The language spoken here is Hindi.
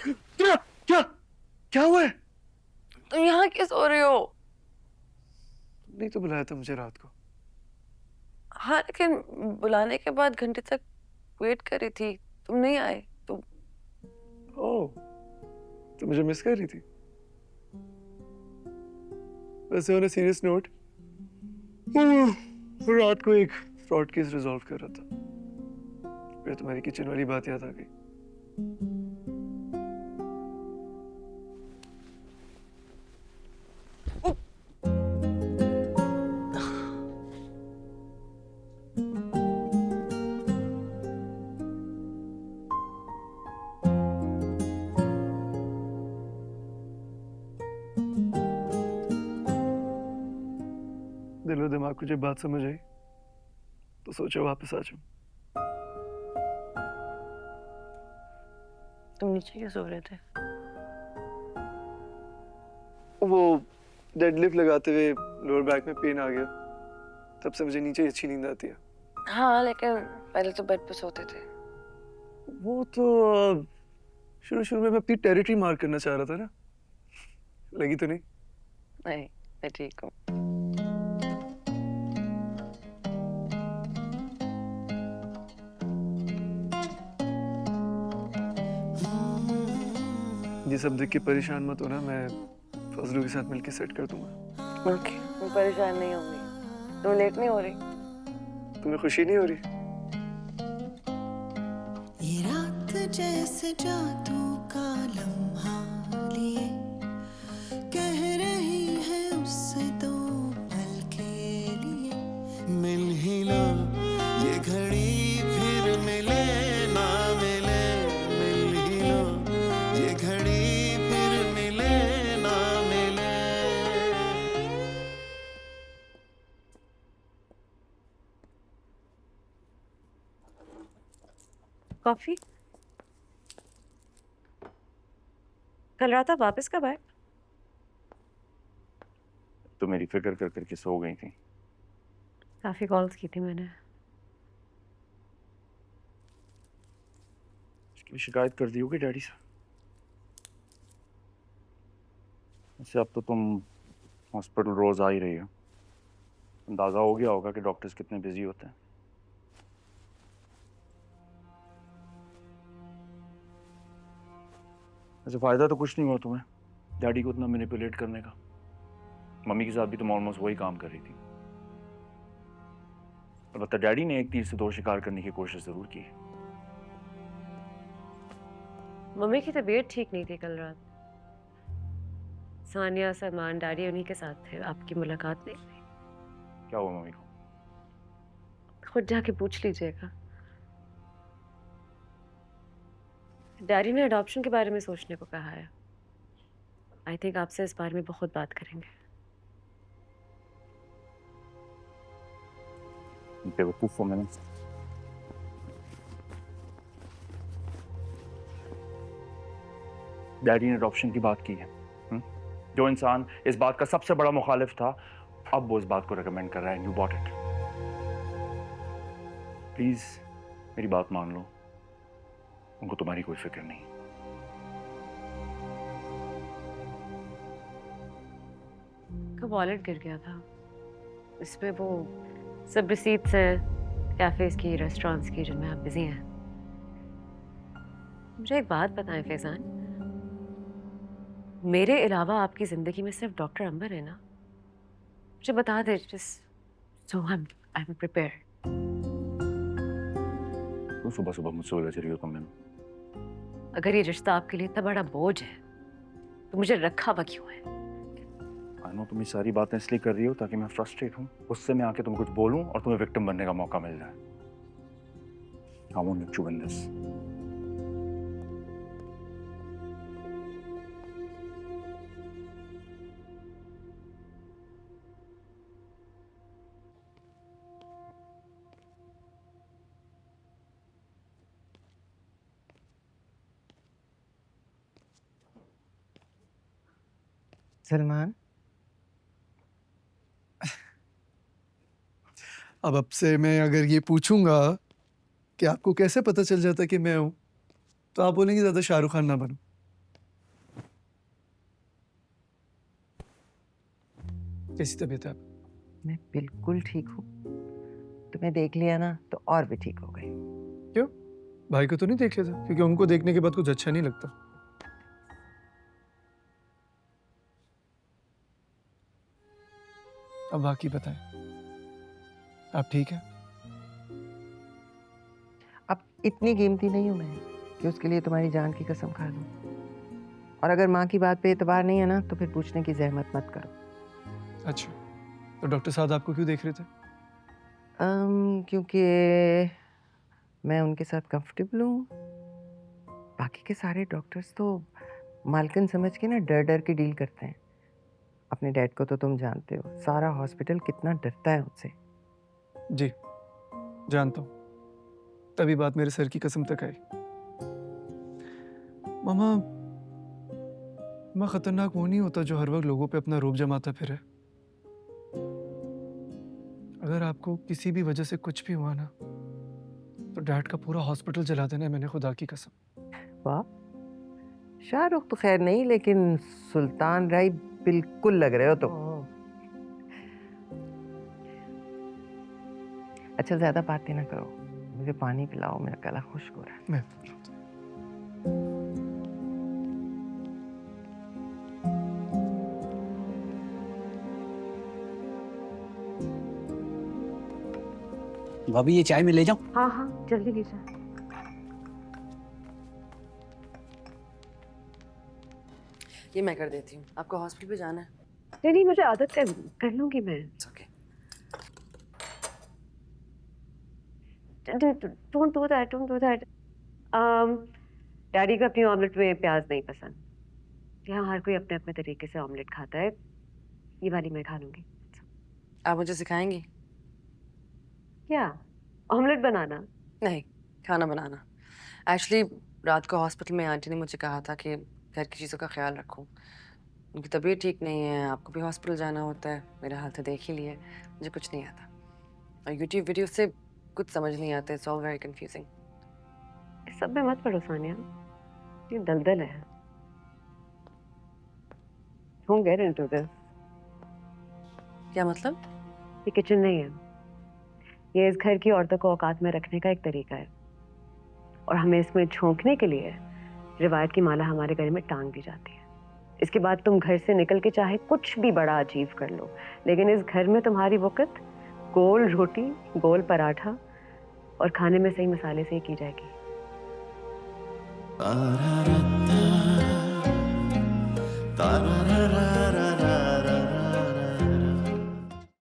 क्या क्या क्या हुआ है? तुम यहाँ क्यों सो रहे हो? नहीं तो बुलाया था मुझे रात को। हाँ, लेकिन बुलाने के बाद घंटे तक वेट करी थी, तुम नहीं आए। तुम ओह, तो मुझे मिस कर रही थी। वैसे ऑन अ सीरियस नोट, रात को एक फ्रॉड केस रिजॉल्व कर रहा था, फिर तुम्हारी किचन वाली बात याद आ गई। दिलो दिमाग को जब बात समझ आई तो सोचा वापस आ जाऊं। तुम नीचे क्यों सो रहे थे? वो डेडलिफ्ट लगाते हुए लोअर बैक में पेन आ गया, तब से मुझे नीचे अच्छी नींद आती है। हाँ, लेकिन पहले तो बेड पे सोते थे। वो तो शुरू शुरू में मैं अपनी टेरिटरी मार्क करना चाह रहा था ना, लगी तो नहीं। नहीं, मैं ठीक हूँ। ये सब देख के परेशान मत होना, मैं फजलू के साथ मिलके सेट कर दूंगा। ओके, तुम परेशान नहीं होंगी। तुम लेट नहीं हो रही? तुम्हें खुशी नहीं हो रही? ये रात जैसे जादू का लम्हा लिए कह रही है उससे दो पल के लिए मिल ही लो ये घड़ी फिर मिले ना मिले मिल ही लो ये घड़ी फिर मिले ना मिले। कॉफी? कल रात आप वापस कब आए? तो मेरी फिक्र कर करके सो गई थी। काफी कॉल्स की थी मैंने। इसकी भी शिकायत कर दी होगी डैडी से। वैसे अब तो तुम हॉस्पिटल रोज आ ही रही हो, अंदाजा हो गया होगा कि डॉक्टर्स कितने बिजी होते हैं। वैसे फायदा तो कुछ नहीं हुआ तुम्हें डैडी को इतना मैनिपुलेट करने का। मम्मी के साथ भी तुम ऑलमोस्ट वही काम कर रही थी। अलबत्ता डैडी ने एक तीर से दो शिकार करने की कोशिश जरूर की। मम्मी की तबीयत ठीक नहीं थी कल रात। सानिया, सलमान, डैडी उन्हीं के साथ थे। आपकी मुलाकात नहीं हुई। क्या हुआ मम्मी को? खुद जाके पूछ लीजिएगा। डैडी ने अडॉप्शन के बारे में सोचने को कहा है। आई थिंक आपसे इस बारे में बहुत बात करेंगे। बेवकूफ हो मैंने। डैडी ने अडॉप्शन की बात की है। जो इंसान इस बात का सबसे बड़ा मुखालिफ था, अब वो इस बात को रेकमेंड कर रहा है। You bought it. प्लीज मेरी बात मान लो, उनको तुम्हारी कोई फिक्र नहीं। का वॉलेट गिर गया था। इसमें वो सब रिसीट्स हैं कैफेज की, रेस्टोरेंट्स की, जिनमें आप बिजी हैं। मुझे एक बात बताएं फैजान, मेरे अलावा आपकी जिंदगी में सिर्फ डॉक्टर अंबर है ना? मुझे बता दे, just so I am prepared. तुम सुबह सुबह मुझसे उलझ रही हो तुम में। अगर ये रिश्ता आपके लिए इतना बड़ा बोझ है तो मुझे रखा हुआ क्यों है? आई नो तुम ये सारी बातें इसलिए कर रही हो ताकि मैं फ्रस्ट्रेट हूँ, उससे मैं आके तुम्हें कुछ बोलूं और तुम्हें विक्टिम बनने का मौका मिल जाए। I won't you win this. Salman, अब से मैं अगर ये पूछूंगा कि आपको कैसे पता चल जाता कि मैं हूं, तो आप बोलेंगे ज्यादा शाहरुख खान ना बनूं। कैसी तबीयत है आप? मैं बिल्कुल ठीक हूँ। तुम्हें देख लिया ना तो और भी ठीक हो गई। क्यों? भाई को तो नहीं देख लेता? क्योंकि उनको देखने के बाद कुछ अच्छा नहीं लगता। अब बाकी बताएं, आप ठीक हैं? अब इतनी कीमती नहीं हूँ मैं कि उसके लिए तुम्हारी जान की कसम खा लूँ। और अगर माँ की बात पे एतबार नहीं है ना तो फिर पूछने की जहमत मत करो। अच्छा, तो डॉक्टर साहब आपको क्यों देख रहे थे? क्योंकि मैं उनके साथ कंफर्टेबल हूँ। बाकी के सारे डॉक्टर्स तो मालकिन समझ के ना डर डर के डील करते हैं। अपने डैड को तो तुम जानते हो, सारा हॉस्पिटल कितना डरता है उनसे। जी, जानता हूँ। तभी बात मेरे सर की कसम तक आई। मामा, मैं खतरनाक वो नहीं होता जो हर वक्त लोगों पे अपना रूप जमाता फिरे। अगर आपको किसी भी वजह से कुछ भी हुआ ना, तो डैड का पूरा हॉस्पिटल जला देना है, मैंने खुदा की कसम। वाह, शाहरुख तो खैर नहीं, लेकिन सुल्तान राय बिल्कुल लग रहे हो तुम। अच्छा, ज्यादा बातें ना करो, मुझे पानी पिलाओ, मेरा गला खुश्क हो रहा है। मैं भाभी ये चाय में ले जाऊं? हाँ हाँ, जल्दी लीजिए। ये मैं कर देती हूँ। आपको हॉस्पिटल पे जाना है? नहीं नहीं, मुझे आदत है, कर लूंगी मैं। It's okay. Don't do that, don't do that. Daddy को अपनी ऑमलेट में प्याज नहीं पसंद। यहाँ हर कोई अपने अपने तरीके से ऑमलेट खाता है। ये वाली मैं खा लूंगी। आप मुझे सिखाएंगी? क्या? ऑमलेट बनाना? नहीं, खाना बनाना। एक्चुअली रात को हॉस्पिटल में आंटी ने मुझे कहा था कि घर की चीज़ों का ख्याल रखूं। उनकी तबीयत ठीक नहीं है, आपको भी हॉस्पिटल जाना होता है। मेरा हाल तो देख ही लिया, मुझे कुछ नहीं आता। और यूट्यूब वीडियो से कुछ समझ नहीं आता। It's all very confusing. इस सब में मत पड़ो सानिया, ये दलदल है। Don't get into this. क्या मतलब? ये किचन नहीं है, ये इस घर की औरतों को औकात में रखने का एक तरीका है। और हमें इसमें झोंकने के लिए रिवायत की माला हमारे गले में टांग दी जाती है। इसके बाद तुम घर से निकल के चाहे कुछ भी बड़ा अचीव कर लो, लेकिन इस घर में तुम्हारी वक़्त गोल रोटी, गोल पराठा और खाने में सही मसाले से ही की जाएगी। तारा